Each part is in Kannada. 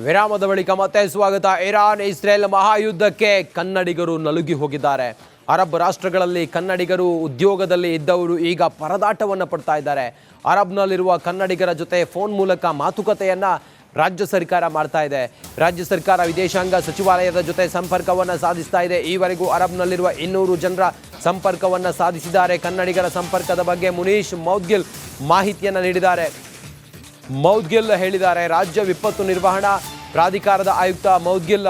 ವಿರಾಮದ ಬಳಿಕ ಮತ್ತೆ ಸ್ವಾಗತ. ಇರಾನ್ ಇಸ್ರೇಲ್ ಮಹಾಯುದ್ಧಕ್ಕೆ ಕನ್ನಡಿಗರು ನಲುಗಿ ಹೋಗಿದ್ದಾರೆ. ಅರಬ್ ರಾಷ್ಟ್ರಗಳಲ್ಲಿ ಕನ್ನಡಿಗರು ಉದ್ಯೋಗದಲ್ಲಿ ಇದ್ದವರು ಈಗ ಪರದಾಟವನ್ನು ಪಡ್ತಾ ಇದ್ದಾರೆ. ಅರಬ್ನಲ್ಲಿರುವ ಕನ್ನಡಿಗರ ಜೊತೆ ಫೋನ್ ಮೂಲಕ ಮಾತುಕತೆಯನ್ನು ರಾಜ್ಯ ಸರ್ಕಾರ ಮಾಡ್ತಾ ಇದೆ. ರಾಜ್ಯ ಸರ್ಕಾರ ವಿದೇಶಾಂಗ ಸಚಿವಾಲಯದ ಜೊತೆ ಸಂಪರ್ಕವನ್ನು ಸಾಧಿಸ್ತಾ ಇದೆ. ಈವರೆಗೂ ಅರಬ್ನಲ್ಲಿರುವ 200 ಜನರ ಸಂಪರ್ಕವನ್ನು ಸಾಧಿಸಿದ್ದಾರೆ. ಕನ್ನಡಿಗರ ಸಂಪರ್ಕದ ಬಗ್ಗೆ ಮುನೀಶ್ ಮೌದ್ಗಿಲ್ ಮಾಹಿತಿಯನ್ನು ನೀಡಿದ್ದಾರೆ. ಮೌದ್ಗಿಲ್ ಹೇಳಿದ್ದಾರೆ, ರಾಜ್ಯ ವಿಪತ್ತು ನಿರ್ವಹಣಾ ಪ್ರಾಧಿಕಾರದ ಆಯುಕ್ತ ಮೌದ್ಗಿಲ್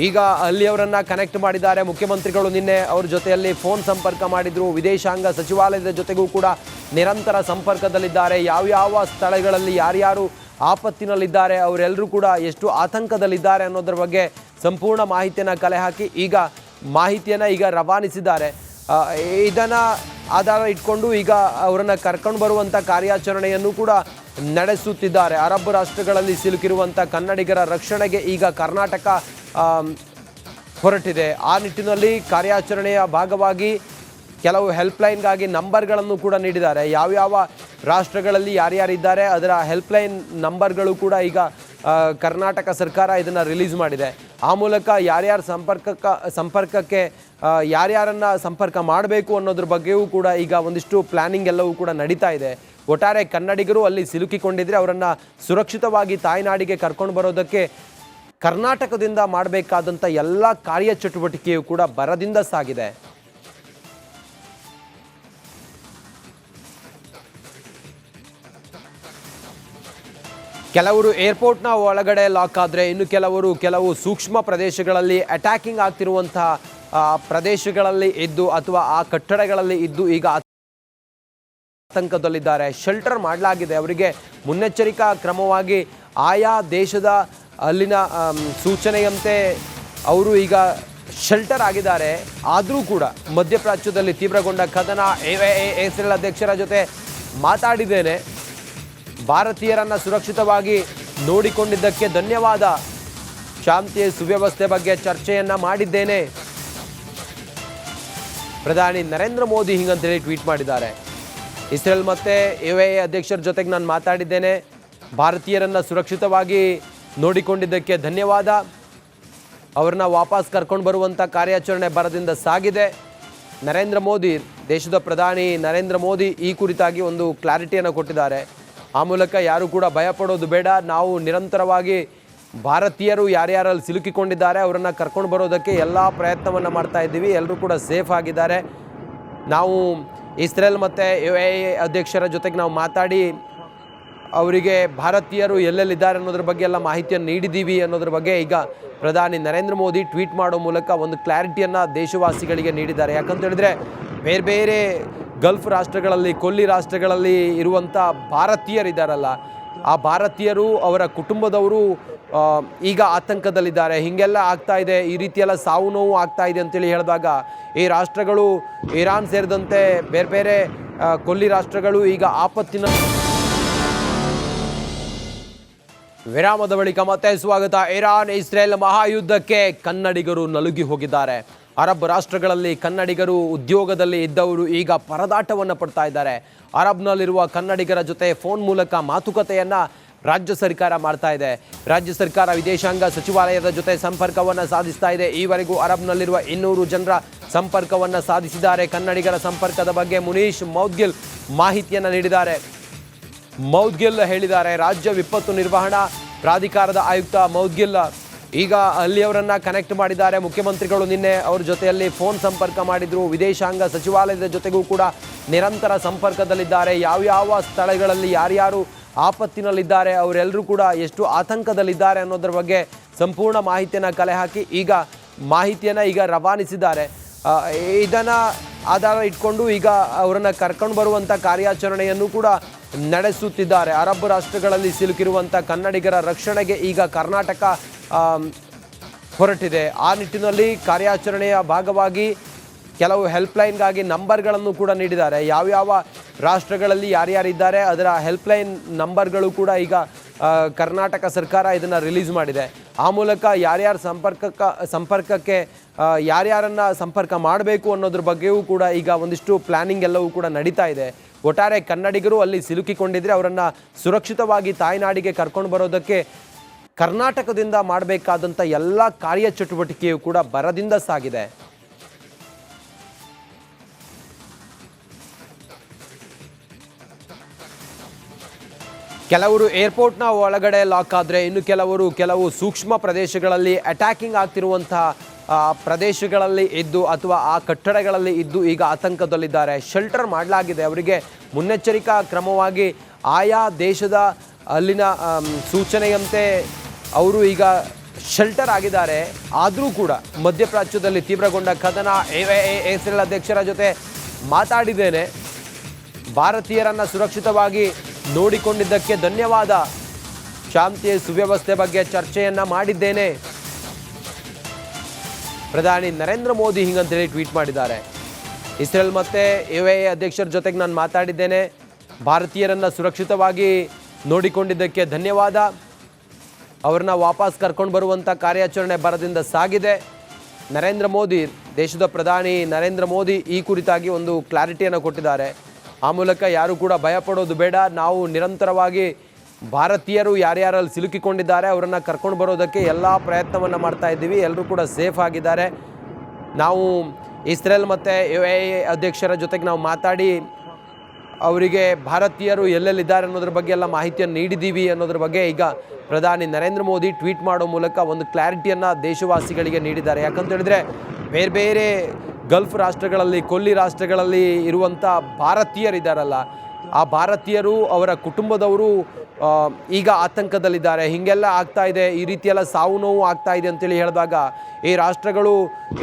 ಈಗ ಅಲ್ಲಿಯವರನ್ನು ಕನೆಕ್ಟ್ ಮಾಡಿದ್ದಾರೆ. ಮುಖ್ಯಮಂತ್ರಿಗಳು ನಿನ್ನೆ ಅವ್ರ ಜೊತೆಯಲ್ಲಿ ಫೋನ್ ಸಂಪರ್ಕ ಮಾಡಿದರು. ವಿದೇಶಾಂಗ ಸಚಿವಾಲಯದ ಜೊತೆಗೂ ಕೂಡ ನಿರಂತರ ಸಂಪರ್ಕದಲ್ಲಿದ್ದಾರೆ. ಯಾವ್ಯಾವ ಸ್ಥಳಗಳಲ್ಲಿ ಯಾರ್ಯಾರು ಆಪತ್ತಿನಲ್ಲಿದ್ದಾರೆ, ಅವರೆಲ್ಲರೂ ಕೂಡ ಎಷ್ಟು ಆತಂಕದಲ್ಲಿದ್ದಾರೆ ಅನ್ನೋದ್ರ ಬಗ್ಗೆ ಸಂಪೂರ್ಣ ಮಾಹಿತಿಯನ್ನು ಕಲೆ ಹಾಕಿ ಈಗ ರವಾನಿಸಿದ್ದಾರೆ. ಇದನ್ನು ಆಧಾರ ಇಟ್ಕೊಂಡು ಈಗ ಅವರನ್ನು ಕರ್ಕೊಂಡು ಬರುವಂಥ ಕಾರ್ಯಾಚರಣೆಯನ್ನು ಕೂಡ ನಡೆಸುತ್ತಿದ್ದಾರೆ. ಅರಬ್ ರಾಷ್ಟ್ರಗಳಲ್ಲಿ ಸಿಲುಕಿರುವಂಥ ಕನ್ನಡಿಗರ ರಕ್ಷಣೆಗೆ ಈಗ ಕರ್ನಾಟಕ ಹೊರಟಿದೆ. ಆ ನಿಟ್ಟಿನಲ್ಲಿ ಕಾರ್ಯಾಚರಣೆಯ ಭಾಗವಾಗಿ ಕೆಲವು ಹೆಲ್ಪ್ಲೈನ್ಗಾಗಿ ನಂಬರ್ಗಳನ್ನು ಕೂಡ ನೀಡಿದ್ದಾರೆ. ಯಾವ್ಯಾವ ರಾಷ್ಟ್ರಗಳಲ್ಲಿ ಯಾರ್ಯಾರಿದ್ದಾರೆ ಅದರ ಹೆಲ್ಪ್ಲೈನ್ ನಂಬರ್ಗಳು ಕೂಡ ಈಗ ಕರ್ನಾಟಕ ಸರ್ಕಾರ ಇದನ್ನು ರಿಲೀಸ್ ಮಾಡಿದೆ. ಆ ಮೂಲಕ ಯಾರ್ಯಾರ ಸಂಪರ್ಕಕ್ಕೆ ಯಾರ್ಯಾರನ್ನು ಸಂಪರ್ಕ ಮಾಡಬೇಕು ಅನ್ನೋದ್ರ ಬಗ್ಗೆಯೂ ಕೂಡ ಈಗ ಒಂದಿಷ್ಟು ಪ್ಲ್ಯಾನಿಂಗ್ ಎಲ್ಲವೂ ಕೂಡ ನಡೀತಾ ಇದೆ. ಒಟ್ಟಾರೆ ಕನ್ನಡಿಗರು ಅಲ್ಲಿ ಸಿಲುಕಿಕೊಂಡಿದ್ರೆ ಅವರನ್ನು ಸುರಕ್ಷಿತವಾಗಿ ತಾಯ್ನಾಡಿಗೆ ಕರ್ಕೊಂಡು ಬರೋದಕ್ಕೆ ಕರ್ನಾಟಕದಿಂದ ಮಾಡಬೇಕಾದಂಥ ಎಲ್ಲ ಕಾರ್ಯಚಟುವಟಿಕೆಯೂ ಕೂಡ ಭರದಿಂದ ಸಾಗಿದೆ. ಕೆಲವರು ಏರ್ಪೋರ್ಟ್ನ ಒಳಗಡೆ ಲಾಕ್ ಆದರೆ, ಇನ್ನು ಕೆಲವು ಸೂಕ್ಷ್ಮ ಪ್ರದೇಶಗಳಲ್ಲಿ ಅಟ್ಯಾಕಿಂಗ್ ಆಗ್ತಿರುವಂತಹ ಪ್ರದೇಶಗಳಲ್ಲಿ ಇದ್ದು ಅಥವಾ ಆ ಕಟ್ಟಡಗಳಲ್ಲಿ ಇದ್ದು ಈಗ ಆತಂಕದಲ್ಲಿದ್ದಾರೆ. ಶೆಲ್ಟರ್ ಮಾಡಲಾಗಿದೆ. ಅವರಿಗೆ ಮುನ್ನೆಚ್ಚರಿಕಾ ಕ್ರಮವಾಗಿ ಆಯಾ ದೇಶದ ಅಲ್ಲಿನ ಸೂಚನೆಯಂತೆ ಅವರು ಈಗ ಶೆಲ್ಟರ್ ಆಗಿದ್ದಾರೆ. ಆದರೂ ಕೂಡ ಮಧ್ಯಪ್ರಾಚ್ಯದಲ್ಲಿ ತೀವ್ರಗೊಂಡ ಕದನ. ಇಸ್ರೇಲ್ ಅಧ್ಯಕ್ಷರ ಜೊತೆ ಮಾತಾಡಿದ್ದೇನೆ, ಭಾರತೀಯರನ್ನು ಸುರಕ್ಷಿತವಾಗಿ ನೋಡಿಕೊಂಡಿದ್ದಕ್ಕೆ ಧನ್ಯವಾದ, ಶಾಂತಿ ಸುವ್ಯವಸ್ಥೆ ಬಗ್ಗೆ ಚರ್ಚೆಯನ್ನು ಮಾಡಿದ್ದೇನೆ. ಪ್ರಧಾನಿ ನರೇಂದ್ರ ಮೋದಿ ಹಿಂಗಂತೇಳಿ ಟ್ವೀಟ್ ಮಾಡಿದ್ದಾರೆ. ಇಸ್ರೇಲ್ ಮತ್ತು UAE ಅಧ್ಯಕ್ಷರ ಜೊತೆಗೆ ನಾನು ಮಾತಾಡಿದ್ದೇನೆ, ಭಾರತೀಯರನ್ನು ಸುರಕ್ಷಿತವಾಗಿ ನೋಡಿಕೊಂಡಿದ್ದಕ್ಕೆ ಧನ್ಯವಾದ, ಅವ್ರನ್ನ ವಾಪಸ್ ಕರ್ಕೊಂಡು ಬರುವಂಥ ಕಾರ್ಯಾಚರಣೆ ಭರದಿಂದ ಸಾಗಿದೆ. ನರೇಂದ್ರ ಮೋದಿ, ದೇಶದ ಪ್ರಧಾನಿ ನರೇಂದ್ರ ಮೋದಿ ಈ ಕುರಿತಾಗಿ ಒಂದು ಕ್ಲಾರಿಟಿಯನ್ನು ಕೊಟ್ಟಿದ್ದಾರೆ. ಆ ಮೂಲಕ ಯಾರು ಕೂಡ ಭಯಪಡೋದು ಬೇಡ, ನಾವು ನಿರಂತರವಾಗಿ ಭಾರತೀಯರು ಯಾರ್ಯಾರಲ್ಲಿ ಸಿಲುಕಿಕೊಂಡಿದ್ದಾರೆ ಅವರನ್ನು ಕರ್ಕೊಂಡು ಬರೋದಕ್ಕೆ ಎಲ್ಲ ಪ್ರಯತ್ನವನ್ನು ಮಾಡ್ತಾ ಇದ್ದೀವಿ. ಎಲ್ಲರೂ ಕೂಡ ಸೇಫ್ ಆಗಿದ್ದಾರೆ. ನಾವು ಇಸ್ರೇಲ್ ಮತ್ತು UAE ಅಧ್ಯಕ್ಷರ ಜೊತೆಗೆ ನಾವು ಮಾತಾಡಿ ಅವರಿಗೆ ಭಾರತೀಯರು ಎಲ್ಲೆಲ್ಲಿದ್ದಾರೆ ಅನ್ನೋದ್ರ ಬಗ್ಗೆ ಎಲ್ಲ ಮಾಹಿತಿಯನ್ನು ನೀಡಿದ್ದೀವಿ ಅನ್ನೋದ್ರ ಬಗ್ಗೆ ಈಗ ಪ್ರಧಾನಿ ನರೇಂದ್ರ ಮೋದಿ ಟ್ವೀಟ್ ಮಾಡೋ ಮೂಲಕ ಒಂದು ಕ್ಲಾರಿಟಿಯನ್ನು ದೇಶವಾಸಿಗಳಿಗೆ ನೀಡಿದ್ದಾರೆ. ಯಾಕಂತ ಹೇಳಿದ್ರೆ ಬೇರೆ ಬೇರೆ ಗಲ್ಫ್ ರಾಷ್ಟ್ರಗಳಲ್ಲಿ, ಕೊಲ್ಲಿ ರಾಷ್ಟ್ರಗಳಲ್ಲಿ ಇರುವಂಥ ಭಾರತೀಯರಿದ್ದಾರಲ್ಲ, ಆ ಭಾರತೀಯರು ಅವರ ಕುಟುಂಬದವರು ಈಗ ಆತಂಕದಲ್ಲಿದ್ದಾರೆ. ಹೀಗೆಲ್ಲ ಆಗ್ತಾ ಇದೆ, ಈ ರೀತಿಯೆಲ್ಲ ಸಾವು ನೋವು ಆಗ್ತಾ ಇದೆ ಅಂತೇಳಿ ಹೇಳಿದಾಗ ಈ ರಾಷ್ಟ್ರಗಳು ಇರಾನ್ ಸೇರಿದಂತೆ ಬೇರೆ ಬೇರೆ ಕೊಲ್ಲಿ ರಾಷ್ಟ್ರಗಳು ಈಗ ಆಪತ್ತಿನ. ವಿರಾಮದ ಬಳಿಕ ಮತ್ತೆ ಸ್ವಾಗತ. ಇರಾನ್ ಇಸ್ರೇಲ್ ಮಹಾಯುದ್ಧಕ್ಕೆ ಕನ್ನಡಿಗರು ನಲುಗಿ ಹೋಗಿದ್ದಾರೆ. ಅರಬ್ ರಾಷ್ಟ್ರಗಳಲ್ಲಿ ಕನ್ನಡಿಗರು ಉದ್ಯೋಗದಲ್ಲಿ ಇದ್ದವರು ಈಗ ಪರದಾಟವನ್ನು ಪಡ್ತಾ ಇದ್ದಾರೆ. ಅರಬ್ನಲ್ಲಿರುವ ಕನ್ನಡಿಗರ ಜೊತೆ ಫೋನ್ ಮೂಲಕ ಮಾತುಕತೆಯನ್ನು ರಾಜ್ಯ ಸರ್ಕಾರ ಮಾಡ್ತಾ ಇದೆ. ರಾಜ್ಯ ಸರ್ಕಾರ ವಿದೇಶಾಂಗ ಸಚಿವಾಲಯದ ಜೊತೆ ಸಂಪರ್ಕವನ್ನು ಸಾಧಿಸ್ತಾ ಇದೆ. ಈವರೆಗೂ ಅರಬ್ನಲ್ಲಿರುವ 200 ಜನರ ಸಂಪರ್ಕವನ್ನು ಸಾಧಿಸಿದ್ದಾರೆ. ಕನ್ನಡಿಗರ ಸಂಪರ್ಕದ ಬಗ್ಗೆ ಮುನೀಶ್ ಮೌದ್ಗಿಲ್ ಮಾಹಿತಿಯನ್ನು ನೀಡಿದ್ದಾರೆ. ಮೌದ್ಗಿಲ್ ಹೇಳಿದ್ದಾರೆ, ರಾಜ್ಯ ವಿಪತ್ತು ನಿರ್ವಹಣಾ ಪ್ರಾಧಿಕಾರದ ಆಯುಕ್ತ ಮೌದ್ಗಿಲ್ ಈಗ ಅಲ್ಲಿಯವರನ್ನು ಕನೆಕ್ಟ್ ಮಾಡಿದ್ದಾರೆ. ಮುಖ್ಯಮಂತ್ರಿಗಳು ನಿನ್ನೆ ಅವ್ರ ಜೊತೆಯಲ್ಲಿ ಫೋನ್ ಸಂಪರ್ಕ ಮಾಡಿದರು. ವಿದೇಶಾಂಗ ಸಚಿವಾಲಯದ ಜೊತೆಗೂ ಕೂಡ ನಿರಂತರ ಸಂಪರ್ಕದಲ್ಲಿದ್ದಾರೆ. ಯಾವ್ಯಾವ ಸ್ಥಳಗಳಲ್ಲಿ ಯಾರ್ಯಾರು ಆಪತ್ತಿನಲ್ಲಿದ್ದಾರೆ, ಅವರೆಲ್ಲರೂ ಕೂಡ ಎಷ್ಟು ಆತಂಕದಲ್ಲಿದ್ದಾರೆ ಅನ್ನೋದ್ರ ಬಗ್ಗೆ ಸಂಪೂರ್ಣ ಮಾಹಿತಿಯನ್ನು ಕಲೆ ಹಾಕಿ ಈಗ ರವಾನಿಸಿದ್ದಾರೆ. ಇದನ್ನು ಆಧಾರ ಇಟ್ಕೊಂಡು ಈಗ ಅವರನ್ನು ಕರ್ಕೊಂಡು ಬರುವಂಥ ಕಾರ್ಯಾಚರಣೆಯನ್ನು ಕೂಡ ನಡೆಸುತ್ತಿದ್ದಾರೆ. ಅರಬ್ ರಾಷ್ಟ್ರಗಳಲ್ಲಿ ಸಿಲುಕಿರುವಂಥ ಕನ್ನಡಿಗರ ರಕ್ಷಣೆಗೆ ಈಗ ಕರ್ನಾಟಕ ಹೊರಟಿದೆ. ಆ ನಿಟ್ಟಿನಲ್ಲಿ ಕಾರ್ಯಾಚರಣೆಯ ಭಾಗವಾಗಿ ಕೆಲವು ಹೆಲ್ಪ್ಲೈನ್ಗಾಗಿ ನಂಬರ್ಗಳನ್ನು ಕೂಡ ನೀಡಿದ್ದಾರೆ. ಯಾವ್ಯಾವ ರಾಷ್ಟ್ರಗಳಲ್ಲಿ ಯಾರ್ಯಾರಿದ್ದಾರೆ ಅದರ ಹೆಲ್ಪ್ಲೈನ್ ನಂಬರ್ಗಳು ಕೂಡ ಈಗ ಕರ್ನಾಟಕ ಸರ್ಕಾರ ಇದನ್ನು ರಿಲೀಸ್ ಮಾಡಿದೆ. ಆ ಮೂಲಕ ಯಾರ್ಯಾರ ಸಂಪರ್ಕಕ್ಕೆ ಯಾರ್ಯಾರನ್ನು ಸಂಪರ್ಕ ಮಾಡಬೇಕು ಅನ್ನೋದ್ರ ಬಗ್ಗೆಯೂ ಕೂಡ ಈಗ ಒಂದಿಷ್ಟು ಪ್ಲ್ಯಾನಿಂಗ್ ಎಲ್ಲವೂ ಕೂಡ ನಡೀತಾ ಇದೆ. ಒಟ್ಟಾರೆ ಕನ್ನಡಿಗರು ಅಲ್ಲಿ ಸಿಲುಕಿಕೊಂಡಿದ್ರೆ ಅವರನ್ನು ಸುರಕ್ಷಿತವಾಗಿ ತಾಯ್ನಾಡಿಗೆ ಕರ್ಕೊಂಡು ಬರೋದಕ್ಕೆ ಕರ್ನಾಟಕದಿಂದ ಮಾಡಬೇಕಾದಂಥ ಎಲ್ಲ ಕಾರ್ಯಚಟುವಟಿಕೆಯೂ ಕೂಡ ಬರದಿಂದ ಸಾಗಿದೆ. ಕೆಲವರು ಏರ್ಪೋರ್ಟ್ನ ಒಳಗಡೆ ಲಾಕ್ ಆದರೆ ಇನ್ನು ಕೆಲವು ಸೂಕ್ಷ್ಮ ಪ್ರದೇಶಗಳಲ್ಲಿ ಅಟ್ಯಾಕಿಂಗ್ ಆಗ್ತಿರುವಂತಹ ಪ್ರದೇಶಗಳಲ್ಲಿ ಇದ್ದು ಅಥವಾ ಆ ಕಟ್ಟಡಗಳಲ್ಲಿ ಇದ್ದು ಈಗ ಆತಂಕದಲ್ಲಿದ್ದಾರೆ. ಶೆಲ್ಟರ್ ಮಾಡಲಾಗಿದೆ. ಅವರಿಗೆ ಮುನ್ನೆಚ್ಚರಿಕಾ ಕ್ರಮವಾಗಿ ಆಯಾ ದೇಶದ ಅಲ್ಲಿನ ಸೂಚನೆಯಂತೆ ಅವರು ಈಗ ಶೆಲ್ಟರ್ ಆಗಿದ್ದಾರೆ. ಆದರೂ ಕೂಡ ಮಧ್ಯಪ್ರಾಚ್ಯದಲ್ಲಿ ತೀವ್ರಗೊಂಡ ಕದನ. ಇಸ್ರೇಲ್ ಅಧ್ಯಕ್ಷರ ಜೊತೆ ಮಾತಾಡಿದ್ದೇನೆ. ಭಾರತೀಯರನ್ನು ಸುರಕ್ಷಿತವಾಗಿ ನೋಡಿಕೊಂಡಿದ್ದಕ್ಕೆ ಧನ್ಯವಾದ. ಶಾಂತಿ ಸುವ್ಯವಸ್ಥೆ ಬಗ್ಗೆ ಚರ್ಚೆಯನ್ನು ಮಾಡಿದ್ದೇನೆ. ಪ್ರಧಾನಿ ನರೇಂದ್ರ ಮೋದಿ ಹಿಂಗಂತೇಳಿ ಟ್ವೀಟ್ ಮಾಡಿದ್ದಾರೆ. ಇಸ್ರೇಲ್ ಮತ್ತು UAE ಅಧ್ಯಕ್ಷರ ಜೊತೆಗೆ ನಾನು ಮಾತಾಡಿದ್ದೇನೆ. ಭಾರತೀಯರನ್ನು ಸುರಕ್ಷಿತವಾಗಿ ನೋಡಿಕೊಂಡಿದ್ದಕ್ಕೆ ಧನ್ಯವಾದ. ಅವ್ರನ್ನ ವಾಪಸ್ ಕರ್ಕೊಂಡು ಬರುವಂಥ ಕಾರ್ಯಾಚರಣೆ ಭರದಿಂದ ಸಾಗಿದೆ. ನರೇಂದ್ರ ಮೋದಿ, ದೇಶದ ಪ್ರಧಾನಿ ನರೇಂದ್ರ ಮೋದಿ ಈ ಕುರಿತಾಗಿ ಒಂದು ಕ್ಲಾರಿಟಿಯನ್ನು ಕೊಟ್ಟಿದ್ದಾರೆ. ಆ ಮೂಲಕ ಯಾರು ಕೂಡ ಭಯಪಡೋದು ಬೇಡ. ನಾವು ನಿರಂತರವಾಗಿ ಭಾರತೀಯರು ಯಾರ್ಯಾರಲ್ಲಿ ಸಿಲುಕಿಕೊಂಡಿದ್ದಾರೆ ಅವರನ್ನು ಕರ್ಕೊಂಡು ಬರೋದಕ್ಕೆ ಎಲ್ಲ ಪ್ರಯತ್ನವನ್ನು ಮಾಡ್ತಾ ಇದ್ದೀವಿ. ಎಲ್ಲರೂ ಕೂಡ ಸೇಫ್ ಆಗಿದ್ದಾರೆ. ನಾವು ಇಸ್ರೇಲ್ ಮತ್ತು UAE ಅಧ್ಯಕ್ಷರ ಜೊತೆಗೆ ನಾವು ಮಾತಾಡಿ ಅವರಿಗೆ ಭಾರತೀಯರು ಎಲ್ಲೆಲ್ಲಿದ್ದಾರೆ ಅನ್ನೋದ್ರ ಬಗ್ಗೆ ಎಲ್ಲ ಮಾಹಿತಿಯನ್ನು ನೀಡಿದ್ದೀವಿ ಅನ್ನೋದ್ರ ಬಗ್ಗೆ ಈಗ ಪ್ರಧಾನಿ ನರೇಂದ್ರ ಮೋದಿ ಟ್ವೀಟ್ ಮಾಡೋ ಮೂಲಕ ಒಂದು ಕ್ಲಾರಿಟಿಯನ್ನು ದೇಶವಾಸಿಗಳಿಗೆ ನೀಡಿದ್ದಾರೆ. ಯಾಕಂತ ಹೇಳಿದ್ರೆ ಬೇರೆ ಬೇರೆ ಗಲ್ಫ್ ರಾಷ್ಟ್ರಗಳಲ್ಲಿ, ಕೊಲ್ಲಿ ರಾಷ್ಟ್ರಗಳಲ್ಲಿ ಇರುವಂಥ ಭಾರತೀಯರಿದ್ದಾರಲ್ಲ, ಆ ಭಾರತೀಯರು ಅವರ ಕುಟುಂಬದವರು ಈಗ ಆತಂಕದಲ್ಲಿದ್ದಾರೆ. ಹೀಗೆಲ್ಲ ಆಗ್ತಾ ಇದೆ, ಈ ರೀತಿಯೆಲ್ಲ ಸಾವು ನೋವು ಆಗ್ತಾ ಇದೆ ಅಂತೇಳಿ ಹೇಳಿದಾಗ ಈ ರಾಷ್ಟ್ರಗಳು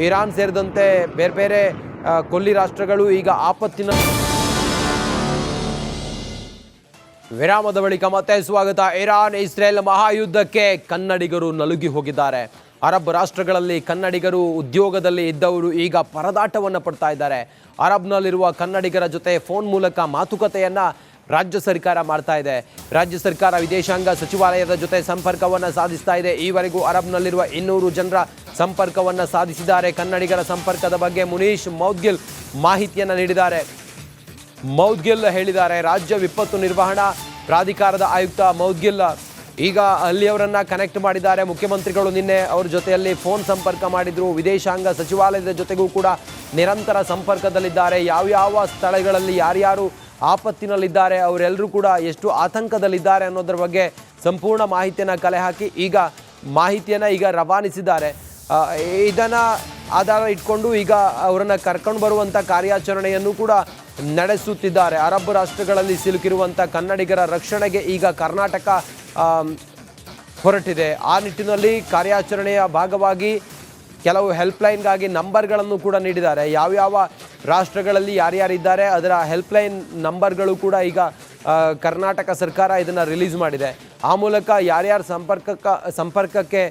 ಇರಾನ್ ಸೇರಿದಂತೆ ಬೇರೆ ಬೇರೆ ಕೊಲ್ಲಿ ರಾಷ್ಟ್ರಗಳು ಈಗ ಆಪತ್ತಿನ. ವಿರಾಮದ ಬಳಿಕ ಮತ್ತೆ ಸ್ವಾಗತ. ಇರಾನ್ ಇಸ್ರೇಲ್ ಮಹಾಯುದ್ಧಕ್ಕೆ ಕನ್ನಡಿಗರು ನಲುಗಿ ಹೋಗಿದ್ದಾರೆ. ಅರಬ್ ರಾಷ್ಟ್ರಗಳಲ್ಲಿ ಕನ್ನಡಿಗರು ಉದ್ಯೋಗದಲ್ಲಿ ಇದ್ದವರು ಈಗ ಪರದಾಟವನ್ನು ಪಡ್ತಾ ಇದ್ದಾರೆ. ಅರಬ್ನಲ್ಲಿರುವ ಕನ್ನಡಿಗರ ಜೊತೆ ಫೋನ್ ಮೂಲಕ ಮಾತುಕತೆಯನ್ನು ರಾಜ್ಯ ಸರ್ಕಾರ ಮಾಡ್ತಾ ಇದೆ. ರಾಜ್ಯ ಸರ್ಕಾರ ವಿದೇಶಾಂಗ ಸಚಿವಾಲಯದ ಜೊತೆ ಸಂಪರ್ಕವನ್ನು ಸಾಧಿಸ್ತಾ ಇದೆ. ಈವರೆಗೂ ಅರಬ್ನಲ್ಲಿರುವ 200 ಜನರ ಸಂಪರ್ಕವನ್ನು ಸಾಧಿಸಿದ್ದಾರೆ. ಕನ್ನಡಿಗರ ಸಂಪರ್ಕದ ಬಗ್ಗೆ ಮುನೀಶ್ ಮೌದ್ಗಿಲ್ ಮಾಹಿತಿಯನ್ನು ನೀಡಿದ್ದಾರೆ. ಮೌದ್ಗಿಲ್ ಹೇಳಿದ್ದಾರೆ, ರಾಜ್ಯ ವಿಪತ್ತು ನಿರ್ವಹಣಾ ಪ್ರಾಧಿಕಾರದ ಆಯುಕ್ತ ಮೌದ್ಗಿಲ್ ಈಗ ಅಲ್ಲಿಯವರನ್ನು ಕನೆಕ್ಟ್ ಮಾಡಿದ್ದಾರೆ. ಮುಖ್ಯಮಂತ್ರಿಗಳು ನಿನ್ನೆ ಅವ್ರ ಜೊತೆಯಲ್ಲಿ ಫೋನ್ ಸಂಪರ್ಕ ಮಾಡಿದರು. ವಿದೇಶಾಂಗ ಸಚಿವಾಲಯದ ಜೊತೆಗೂ ಕೂಡ ನಿರಂತರ ಸಂಪರ್ಕದಲ್ಲಿದ್ದಾರೆ. ಯಾವ್ಯಾವ ಸ್ಥಳಗಳಲ್ಲಿ ಯಾರ್ಯಾರು ಆಪತ್ತಿನಲ್ಲಿದ್ದಾರೆ, ಅವರೆಲ್ಲರೂ ಕೂಡ ಎಷ್ಟು ಆತಂಕದಲ್ಲಿದ್ದಾರೆ ಅನ್ನೋದ್ರ ಬಗ್ಗೆ ಸಂಪೂರ್ಣ ಮಾಹಿತಿಯನ್ನು ಕಲೆ ಹಾಕಿ ಈಗ ರವಾನಿಸಿದ್ದಾರೆ. ಇದನ್ನು ಆಧಾರ ಇಟ್ಕೊಂಡು ಈಗ ಅವರನ್ನು ಕರ್ಕೊಂಡು ಬರುವಂಥ ಕಾರ್ಯಾಚರಣೆಯನ್ನು ಕೂಡ ನಡೆಸುತ್ತಿದ್ದಾರೆ. ಅರಬ್ ರಾಷ್ಟ್ರಗಳಲ್ಲಿ ಸಿಲುಕಿರುವಂಥ ಕನ್ನಡಿಗರ ರಕ್ಷಣೆಗೆ ಈಗ ಕರ್ನಾಟಕ ಹೊರಟಿದೆ. ಆ ನಿಟ್ಟಿನಲ್ಲಿ ಕಾರ್ಯಾಚರಣೆಯ ಭಾಗವಾಗಿ ಕೆಲವು ಹೆಲ್ಪ್ಲೈನ್ಗಾಗಿ ನಂಬರ್ಗಳನ್ನು ಕೂಡ ನೀಡಿದ್ದಾರೆ. ಯಾವ್ಯಾವ ರಾಷ್ಟ್ರಗಳಲ್ಲಿ ಯಾರ್ಯಾರಿದ್ದಾರೆ ಅದರ ಹೆಲ್ಪ್ಲೈನ್ ನಂಬರ್ಗಳು ಕೂಡ ಈಗ ಕರ್ನಾಟಕ ಸರ್ಕಾರ ಇದನ್ನು ರಿಲೀಸ್ ಮಾಡಿದೆ. ಆ ಮೂಲಕ ಯಾರ್ಯಾರ ಸಂಪರ್ಕಕ್ಕೆ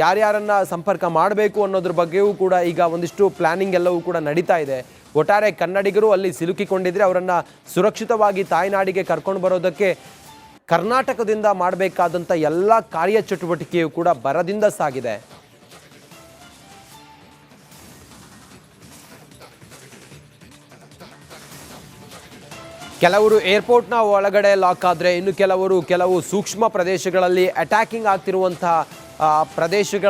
ಯಾರ್ಯಾರನ್ನು ಸಂಪರ್ಕ ಮಾಡಬೇಕು ಅನ್ನೋದ್ರ ಬಗ್ಗೆಯೂ ಕೂಡ ಈಗ ಒಂದಿಷ್ಟು ಪ್ಲ್ಯಾನಿಂಗ್ ಎಲ್ಲವೂ ಕೂಡ ನಡೀತಾ ಇದೆ. ಒಟ್ಟಾರೆ ಕನ್ನಡಿಗರು ಅಲ್ಲಿ ಸಿಲುಕಿಕೊಂಡಿದ್ದರೆ ಅವರನ್ನು ಸುರಕ್ಷಿತವಾಗಿ ತಾಯ್ನಾಡಿಗೆ ಕರ್ಕೊಂಡು ಬರೋದಕ್ಕೆ ಕರ್ನಾಟಕದಿಂದ ಮಾಡಬೇಕಾದಂಥ ಎಲ್ಲ ಕಾರ್ಯಚಟುವಟಿಕೆಯೂ ಕೂಡ ಭರದಿಂದ ಸಾಗಿದೆ. ಕೆಲವರು ಏರ್ಪೋರ್ಟ್ನ ಒಳಗಡೆ ಲಾಕ್ ಆದರೆ ಇನ್ನು ಕೆಲವು ಸೂಕ್ಷ್ಮ ಪ್ರದೇಶಗಳಲ್ಲಿ ಅಟ್ಯಾಕಿಂಗ್ ಆಗ್ತಿರುವಂಥ ಪ್ರದೇಶಗಳ